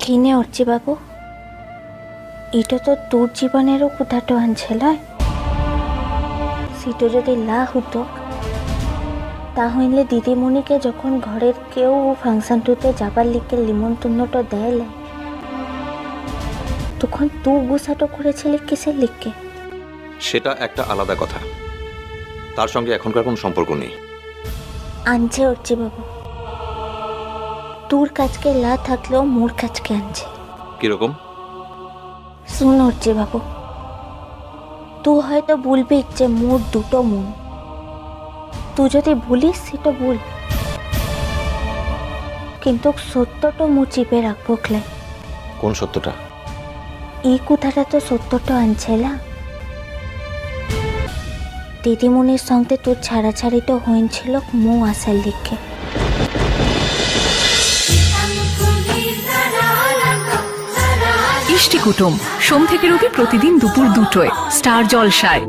কিনে অর্চি বাবু, এটা তো তোর জীবনেরও কোথাটো আনছিল। সেটা যদি লা হতো তাহলে দিদিমণিকে যখন ঘরের কেউ ফাংশনটুতে যাবার লিখে নিমন্ত্রণটা দেয় তখন তুই গুছাটো করেছিলি কিসের লিখকে? সেটা একটা আলাদা কথা, তার সঙ্গে এখনকার কোনো সম্পর্ক নেই। আনছে অর্চি বাবু, তোর কাজকে লা থাকলেও মোর কাজকে আনছে। কিরকম? শুন অর্চি বাবু, তুই হয়তো বলবি যে মোর দুটো মন, তুই যদি বলিস সেটা বল, কিন্তু সত্যটা মু চিপে রাখবো ক্লে। কোন সত্যটা? এই কথাটা তো সত্যটা আনছেলা, দিদিমণির সঙ্গে তোর ছাড়াছাড়িটা হয়েছিল মু আসার লিখে। ইষ্টি কুটুম সোম থেকে রবি প্রতিদিন দুপুর 2টায় স্টার জলসায়।